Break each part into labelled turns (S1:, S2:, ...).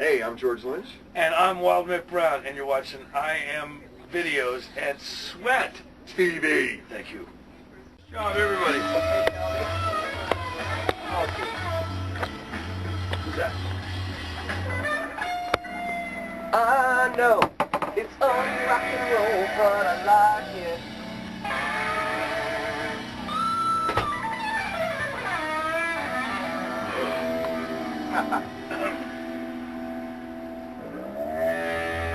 S1: Hey, I'm George Lynch.
S2: And I'm Wild Mick Brown, and you're watching I Am Videos and Sweat
S1: TV.
S2: Thank you. Good job, everybody. Who's that?
S3: I know it's only rock and roll, but I like it.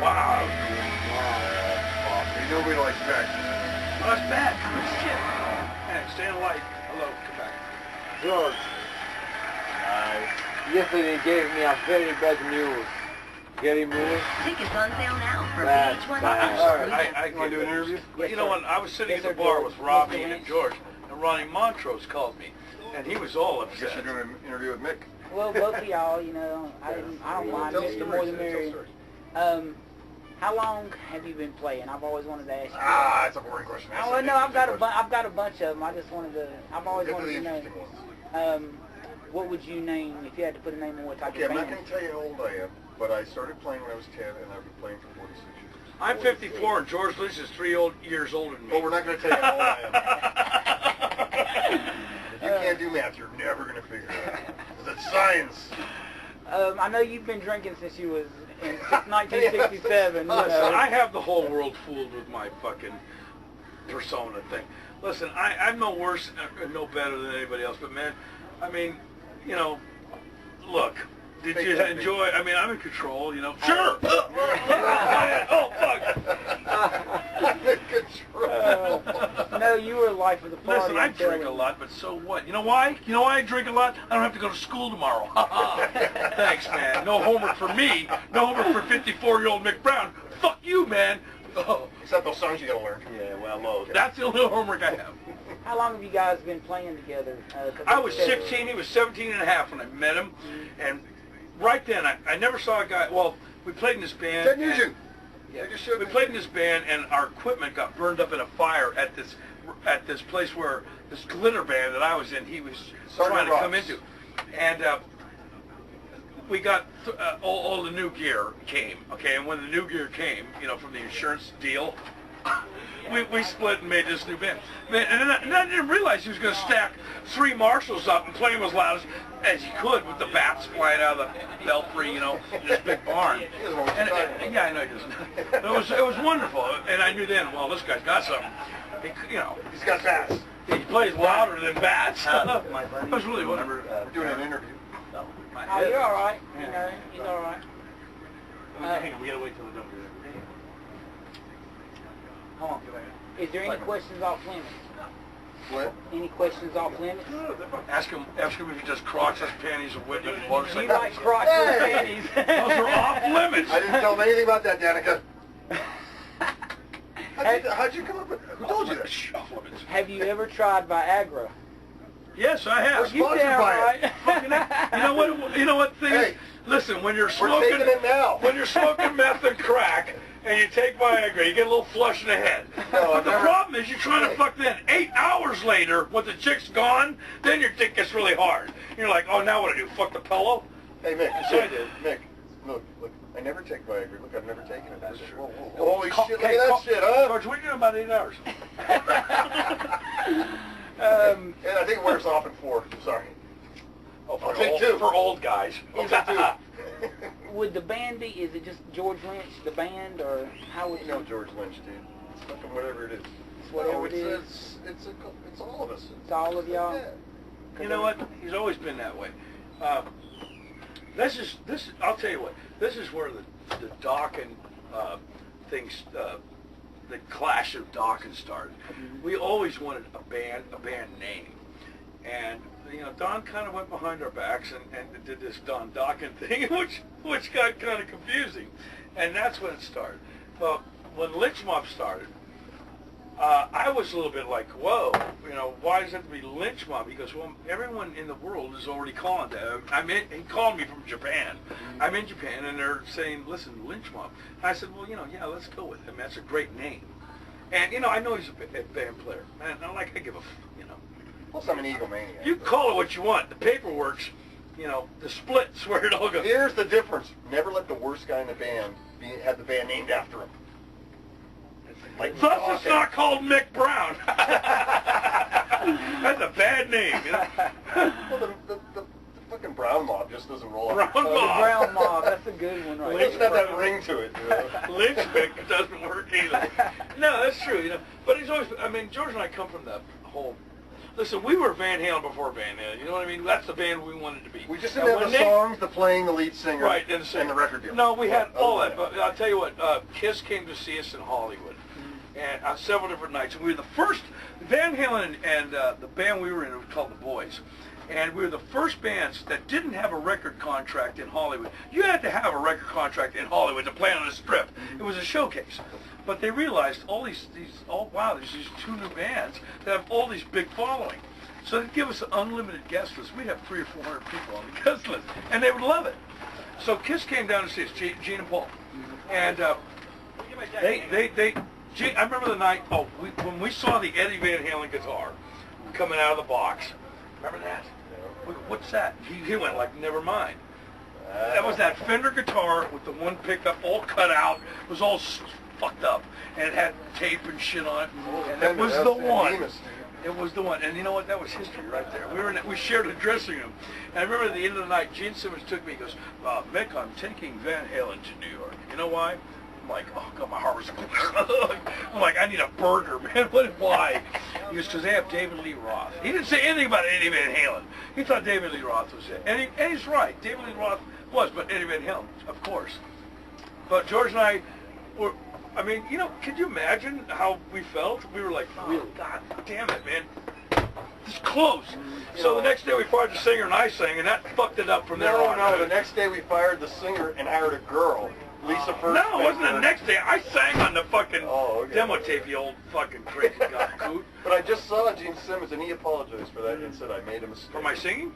S2: Wow.
S1: Nobody likes Jack.
S2: Oh, that's bad. Good shit. Hey, stay in the light. Hello, come back.
S3: George, yesterday you gave me a very bad news. Gary Moore.
S4: Tickets on sale now for
S3: That's
S4: page 1.
S2: I'm sorry. I
S1: Want to do an interview?
S2: You know what? I was sitting at the bar with Robbie and George, and Ronnie Montrose called me, and he was all
S1: I guess
S2: upset.
S1: you're doing an interview with Mick.
S5: Well, both of y'all, you know, I don't mind
S1: Tell
S5: Mr.
S1: stories,
S5: more than
S1: tell
S5: Mary.
S1: stories.
S5: How long have you been playing? I've always wanted to ask you.
S1: Ah, it's a boring question.
S5: Oh, well, no, I've got a bunch of them. I just wanted to. I've always
S1: Get to
S5: wanted
S1: the
S5: to know.
S1: interesting ones.
S5: What would you name if you had to put a name on what type
S1: Okay,
S5: of
S1: I'm not
S5: band?
S1: going to tell you how old I am, but I started playing when I was 10, and I've been playing for 46 years.
S2: I'm 54, and George Lynch is 3 years older than me.
S1: Well, we're not going to tell you how old I am. If you can't do math, you're never going to figure it out. It's science.
S5: I know you've been drinking since you was since 1967. You
S2: Listen,
S5: know.
S2: I have the whole world fooled with my fucking persona thing. Listen, I'm no worse, no better than anybody else, but man, I mean, you know, look, did you enjoy, I mean, I'm in control, you know. Sure! Oh, fuck!
S1: I'm in control.
S5: No, you were the life of the party.
S2: Listen, I
S5: I'm telling
S2: drink a
S5: you.
S2: lot, but so what? You know why? You know why I drink a lot? I don't have to go to school tomorrow. Thanks, man. No homework for me. No homework for 54-year-old Mick Brown. Fuck you, man. Oh.
S1: Except those songs you got to learn.
S2: Yeah, well, that's the only homework I have.
S5: How long have you guys been playing together?
S2: I was 16, he was 17 and a half when I met him, and right then, I never saw a guy, well, we played in this band.
S1: Ted Nugent.
S2: Yeah, we played in this band, and our equipment got burned up in a fire at this place where this glitter band that I was in, he was trying to come into. And we got, all the new gear came, okay, and when the new gear came, you know, from the insurance deal, we split and made this new band. Man, and I didn't realize he was going to stack 3 Marshalls up and play them as loud as he could with the bats flying out of the belfry, you know, in this big barn. And yeah, I know he doesn't. It was wonderful, and I knew then, well, this guy's got something. You know,
S1: He's got bats.
S2: he plays louder than bats. It was really wonderful.
S1: We're doing an interview.
S5: Oh, you're all right. You know, he's all right.
S2: Hang on, we gotta wait till the number.
S5: Hold on. Is there any questions off limits?
S1: What?
S5: Any questions off limits?
S2: Ask him if he does crotchless panties and whipping
S5: Do you
S2: motorcycles.
S5: like crotchless panties?
S2: Those are off limits.
S1: I didn't tell him anything about that, Danica. How'd you come up with Who told you that?
S2: Off limits.
S5: Have you ever tried Viagra?
S2: Yes, I have.
S1: We're sponsored by it.
S2: You know what? You know what thing is?
S1: Hey,
S2: Listen, when you're
S1: We're
S2: smoking,
S1: taking it now.
S2: when you're smoking meth and crack, and you take Viagra, you get a little flush in the head.
S1: No,
S2: But the
S1: never.
S2: problem is, you're trying to fuck then. 8 hours later, when the chick's gone, then your dick gets really hard. You're like, oh, now what do I do? Fuck the pillow?
S1: Hey, Mick.
S2: So I did.
S1: Mick, look. I never take Viagra. Look, I've never taken it.
S2: That's true.
S1: Holy shit, look at that shit, huh?
S2: George, what are you doing about 8 hours?
S1: And I think it wears off in 4. Sorry.
S2: Oh,
S1: I'll take 2.
S2: For old guys.
S1: I'll take 2.
S5: Would the band be, is it just George Lynch, the band, or how would
S1: No, George Lynch, dude. It's fucking whatever it is.
S5: It's whatever
S1: No,
S5: it is.
S1: It's all of us.
S5: It's all of y'all?
S1: Yeah.
S2: You know what? He's always been that way. I'll tell you what. This is where the Dawkins things, the clash of Dawkins started. We always wanted a band name, and you know, Don kind of went behind our backs and did this Don Dawkins thing, which got kind of confusing, and that's when it started. Well, when Lynch Mob started, I was a little bit like, whoa, you know, why does it have to be Lynch Mob? He goes, well, everyone in the world is already calling that. He called me from Japan. I'm in Japan, and they're saying, listen, Lynch Mob. I said, well, you know, yeah, let's go with him. That's a great name. And, you know, I know he's a band player. And I give a, you know.
S1: Plus, I'm an egomaniac.
S2: You call it what you want. The paperwork's you know, the splits where it all goes.
S1: Here's the difference. Never let the worst guy in the band have the band named after him. Like
S2: Thus it's not called Mick Brown. That's a bad name. You know?
S1: Well, the fucking Brown Mob just doesn't roll
S2: Brown
S1: off.
S2: Mob.
S5: The Brown Mob, that's a good one right
S1: It
S5: there.
S1: doesn't have that ring to it. You know?
S2: Lynch Mick doesn't work either. No, that's true, you know. But he's always, I mean, George and I come from the whole, listen, we were Van Halen before Van Halen, you know what I mean? That's the band we wanted to be.
S1: We just didn't have the songs, the playing, the lead singer,
S2: right,
S1: and the record deal.
S2: No, we had all that. But I'll tell you what, Kiss came to see us in Hollywood. And on several different nights. And we were the first, Van Halen and the band we were in was called The Boys. And we were the first bands that didn't have a record contract in Hollywood. You had to have a record contract in Hollywood to play on a strip. It was a showcase. But they realized all these there's these two new bands that have all these big following. So they'd give us an unlimited guest list. We'd have 300 or 400 people on the guest list. And they would love it. So Kiss came down to see us, Gene and Paul. And I remember the night, when we saw the Eddie Van Halen guitar coming out of the box. Remember that? What's that? He went like, never mind. That was that Fender guitar with the one pickup all cut out. It was all fucked up. And it had tape and shit on it. And it was the one. It was the one. And you know what? That was history right there. We shared a dressing room. And I remember at the end of the night, Gene Simmons took me, he goes, Mick, I'm taking Van Halen to New York. You know why? I'm like, oh God, my heart was. I'm like, I need a burger, man. Why? He goes, because they have David Lee Roth. He didn't say anything about Eddie Van Halen. He thought David Lee Roth was it, and he's right. David Lee Roth was, but Eddie Van Halen, of course. But George and I were. I mean, you know, could you imagine how we felt? We were like, oh, God damn it, man. It's close. So the next day we fired the singer and I sang, and that fucked it up from there on.
S1: No, the next day we fired the singer and hired a girl. Lisa first.
S2: No, it wasn't the next day. I sang on the fucking demo tape, you old fucking crazy coot.
S1: But I just saw Gene Simmons, and he apologized for that and said I made a mistake.
S2: For my singing?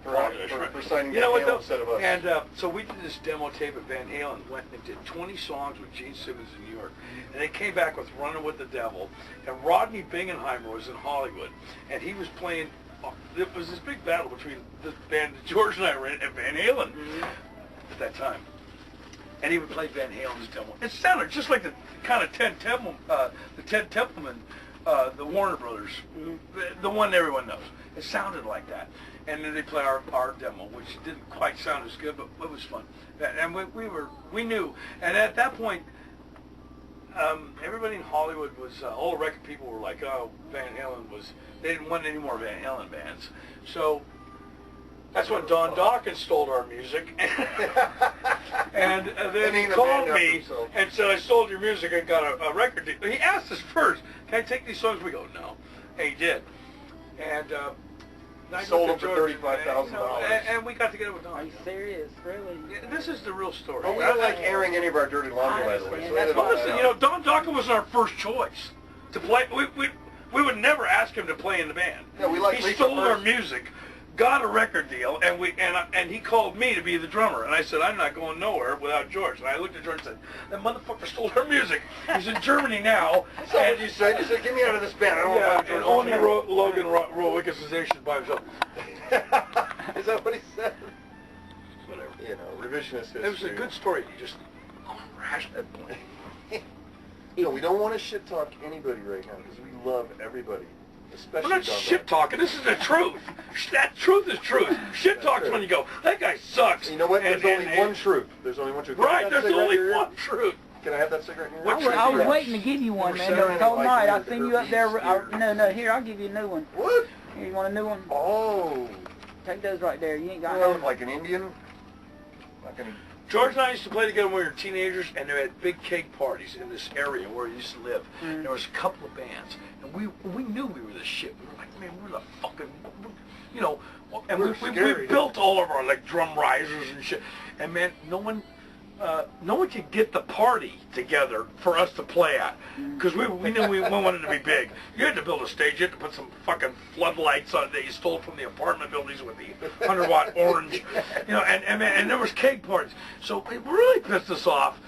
S1: for signing
S2: Van
S1: Halen instead of us.
S2: And so we did this demo tape at Van Halen, went and did 20 songs with Gene Simmons in New York. And they came back with Running with the Devil. And Rodney Bingenheimer was in Hollywood. And he was playing, it was this big battle between the band that George and I were in and Van Halen at that time. And he would play Van Halen's demo. It sounded just like the kind of Ted Templeman, the Warner Brothers, the one everyone knows. It sounded like that. And then they play our demo, which didn't quite sound as good, but it was fun. And we knew. And at that point, everybody in Hollywood was, all the record people were like, oh, Van Halen was, they didn't want any more Van Halen bands. So that's when Don Dawkins stole our music. And then he called me and said, I stole your music and got a record deal. He asked us first, can I take these songs? We go, no. And he did. And
S1: sold them for $35,000.
S2: And we got together with Don.
S5: Are you serious? Really?
S2: Yeah, this is the real story.
S1: But we don't like airing any of our dirty laundry, by the way. So
S2: listen, you know, Don Dawkins was our first choice to play. We would never ask him to play in the band.
S1: Yeah, we like
S2: he stole our music, got a record deal, and he called me to be the drummer. And I said, I'm not going nowhere without George. And I looked at George and said, that motherfucker stole our music. He's in Germany now.
S1: That's not what you said. You said, get me out of this band. I don't want to
S2: and only Logan Rowick is by himself.
S1: Is that what he said?
S2: Whatever.
S1: You know, revisionist history.
S2: It was a good story. You just crashed that point.
S1: You know, we don't want to shit talk anybody right now because we love everybody. Especially
S2: We're not shit talking. This is the truth. That truth is truth. Shit talk's when you go, that guy sucks.
S1: You know what? There's only one truth. There's only one truth.
S2: Right. There's only one truth.
S1: Can I have that cigarette here?
S5: I was waiting to give you one, man. The whole night. I seen you up there. No. Here, I'll give you a new one.
S1: What?
S5: Here, you want a new one?
S1: Oh.
S5: Take those right there. You ain't got
S1: Well,
S5: none.
S1: like an Indian? Not gonna...
S2: George and I used to play together when we were teenagers, and they had big cake parties in this area where we used to live. And there was a couple of bands, and we knew we were the shit. We were like, man, we're the fucking, you know, and we built all of our like drum risers and shit. And man, no one could get the party together for us to play at, because we knew we wanted to be big. You had to build a stage, you had to put some fucking floodlights on it that you stole from the apartment buildings with the 100-watt orange, you know, and there was cake parties. So it really pissed us off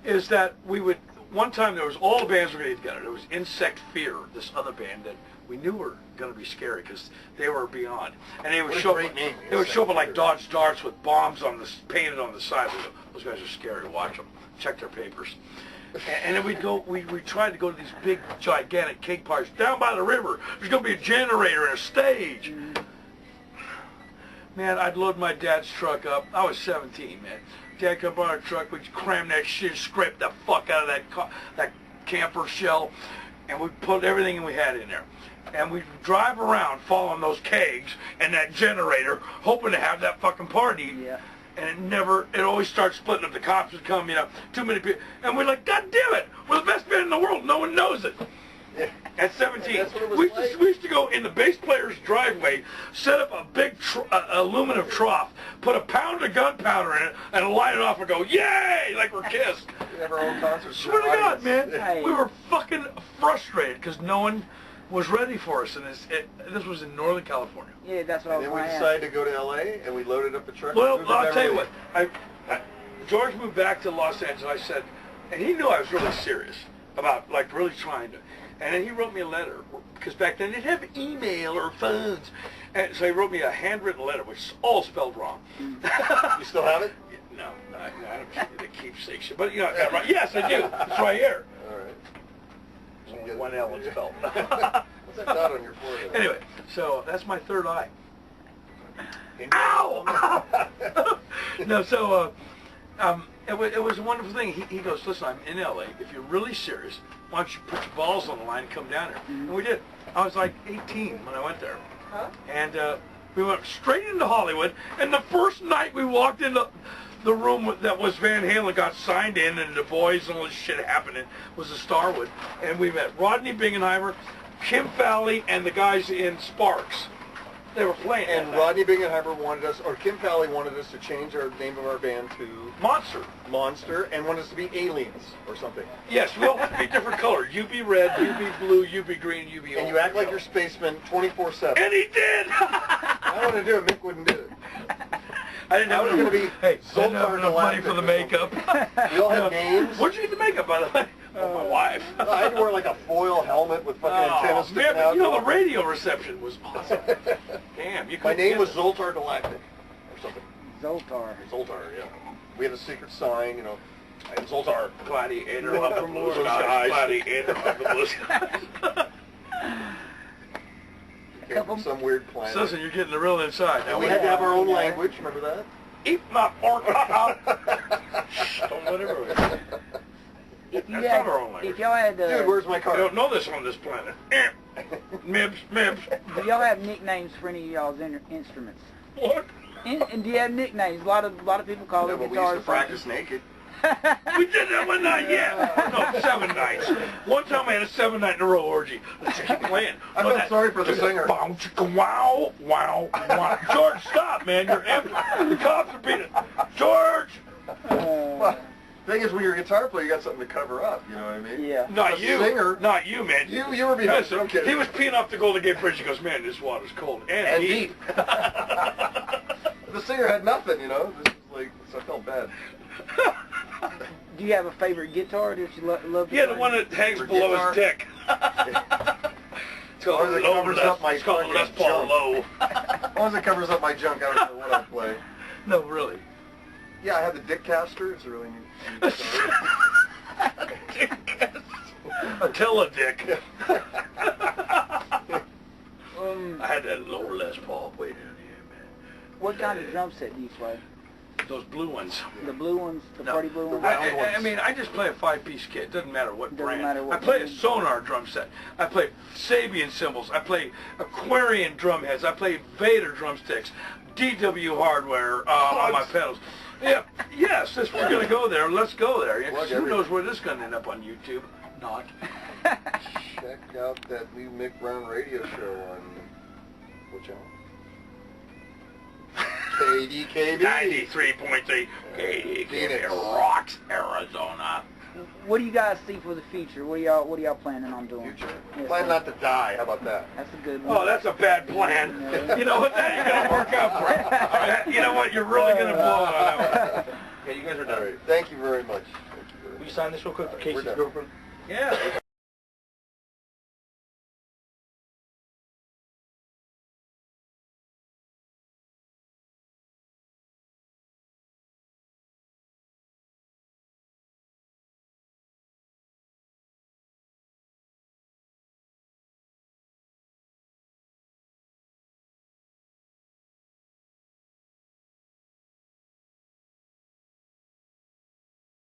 S2: is that we would, one time there was all the bands were getting together. There was Insect Fear, this other band that we knew were going to be scary because they were beyond. And they would
S1: What a
S2: show
S1: great
S2: up,
S1: name,
S2: they would show up like
S1: Insect
S2: Dodge Darts with bombs on the painted on the side. We go, those guys are scary. Watch them. Check their papers. And then we'd go. We tried to go to these big, gigantic cake parties down by the river. There's going to be a generator and a stage. Man, I'd load my dad's truck up. I was 17, man. Dad come by our truck, we'd cram that shit, scrape the fuck out of that camper shell, and we'd put everything we had in there. And we'd drive around following those kegs and that generator, hoping to have that fucking party.
S5: Yeah.
S2: And it always starts splitting up. The cops would come, too many people. And we're like, God damn it, we're the best band in the world. No one knows it.
S1: Yeah.
S2: At 17,
S1: That's what it was
S2: we used to go in the bass player's driveway, set up a big aluminum trough, put a pound of gunpowder in it, and light it off and go, yay, like we're Kiss.
S1: We have our own concerts.
S2: Swear to God, man,
S5: Hey.
S2: we were fucking frustrated because no one was ready for us, and this was in Northern California.
S5: Yeah, that's what I
S1: And
S5: was
S1: then we
S5: going to
S1: decided to go to L.A. and we loaded up the truck.
S2: Well,
S1: and moved to
S2: I'll tell you
S1: Beverly.
S2: what, George moved back to Los Angeles, I said, and he knew I was really serious about, like, really trying to. And then he wrote me a letter, because back then they didn't have email or phones. And so he wrote me a handwritten letter, which is all spelled wrong.
S1: You still have it?
S2: No, I don't see the keepsake shit. But, right, yes, I do. It's right here.
S1: All right.
S2: Only one L is spelled.
S1: What's that dot on your forehead?
S2: Anyway, so that's my third eye. Ow! No, so it was a wonderful thing. He goes, listen, I'm in L.A. If you're really serious, why don't you put your balls on the line and come down here? And we did. I was like 18 when I went there.
S3: Huh?
S2: And we went straight into Hollywood. And the first night we walked into the room that was Van Halen, got signed in, and the boys and all this shit happening, was the Starwood. And we met Rodney Bingenheimer, Kim Fowley, and the guys in Sparks. They were playing.
S1: And Rodney Bingenheimer wanted us, or Kim Fowley wanted us to change our name of our band to
S2: Monster.
S1: Monster, and wanted us to be Aliens or something.
S2: Yes, we all have to be different colors. You be red, you be blue, you be green, you be
S1: And you act like you're spaceman 24/7.
S2: And he did!
S1: I wanted to do it, Mick wouldn't do it.
S2: I didn't have
S1: I was going to be
S2: Hey, I didn't have
S1: Zoltar
S2: enough money for the
S1: Galactic or
S2: makeup.
S1: We all have names.
S2: Where'd you get the makeup, by the way? Oh, my wife.
S1: I had to wear like a foil helmet with fucking antennas sticking
S2: man,
S1: out.
S2: the radio reception was awesome. Damn, you
S1: My
S2: couldn't
S1: name
S2: get
S1: was
S2: it.
S1: Zoltar Galactic or something.
S5: Zoltar.
S1: Zoltar, yeah. We had a secret sign, I am Zoltar.
S2: Gladiator of the blue skies. Gladiator of the blue skies.
S1: Came from some weird planet.
S2: So listen, you're getting the real inside.
S1: And we had to have our own language, remember that?
S2: Eat my pork out. Don't let it
S5: If you
S2: That's
S5: had,
S2: not our own language.
S5: if y'all had,
S1: Dude, where's my
S2: I
S1: car?
S2: don't know this on this planet. Mibs, mibs.
S5: do y'all have nicknames for any of y'all's instruments?
S2: What?
S5: And do you have nicknames? A lot of people call
S1: No,
S5: it
S1: but we used
S5: guitars.
S1: to practice naked.
S2: We did that one night, yeah. No, 7 nights. One time I had a 7-night in a row orgy. Let's keep playing.
S1: I felt sorry for the singer.
S2: Bow, chicka, wow, wow, wow. George, stop, man. You're empty. The cops are beating. George!
S1: Well, thing is, when you're a guitar player, you got something to cover up, you know what I mean?
S5: Yeah.
S2: Not
S1: A
S2: you.
S1: singer.
S2: Not you, man.
S1: You were behind.
S2: Listen,
S1: I'm kidding.
S2: he was peeing off the Golden Gate Bridge. He goes, man, this water's cold. And deep.
S1: The singer had nothing, This was like, so I felt bad.
S5: Do you have a favorite guitar that you love to
S2: Yeah,
S5: play?
S2: the one that hangs
S1: For
S2: below
S1: guitar?
S2: his dick. It's called
S1: Or that
S2: low
S1: covers
S2: Les,
S1: up my
S2: it's called
S1: fucking
S2: Les Paul
S1: junk.
S2: Low.
S1: As long as it covers up my junk, I don't know what I play.
S2: No, really.
S1: Yeah, I have the Dick Caster. It's a really neat guitar.
S2: A teledick.
S5: Um,
S2: I had that low Les Paul way down here, man.
S5: what kind of drum set do you play?
S2: Those blue ones.
S5: The blue ones, the
S2: No,
S5: party blue ones?
S2: I mean, I just play a 5-piece kit. It doesn't matter what
S5: Doesn't
S2: brand.
S5: matter what
S2: I play a
S5: brand.
S2: Sonar drum set. I play Sabian cymbals. I play Aquarian drum heads. I play Vader drumsticks. DW hardware on my pedals. Yeah, yes, if we're going to go there, let's go there.
S1: Plug
S2: Who
S1: everything.
S2: knows where this is going to end up on YouTube? Not.
S1: Check out that new Mick Brown radio show on, what channel? KDKB.
S2: 93.3 KDKB rocks Arizona.
S5: What do you guys see for the future? What are y'all planning on doing?
S1: Future.
S5: Yes,
S1: Plan
S5: sir.
S1: not to die. How about that?
S5: That's a good one.
S2: Oh, that's a bad plan.
S5: No.
S2: You know what? That ain't going to work out for you. You know what? You're really going to blow it on that one.
S4: Okay, you guys are
S1: All
S4: done.
S1: right. Thank you very much. Thank you very
S4: Will
S1: much.
S4: you sign this real quick for Casey's
S1: done.
S4: girlfriend?
S2: Yeah.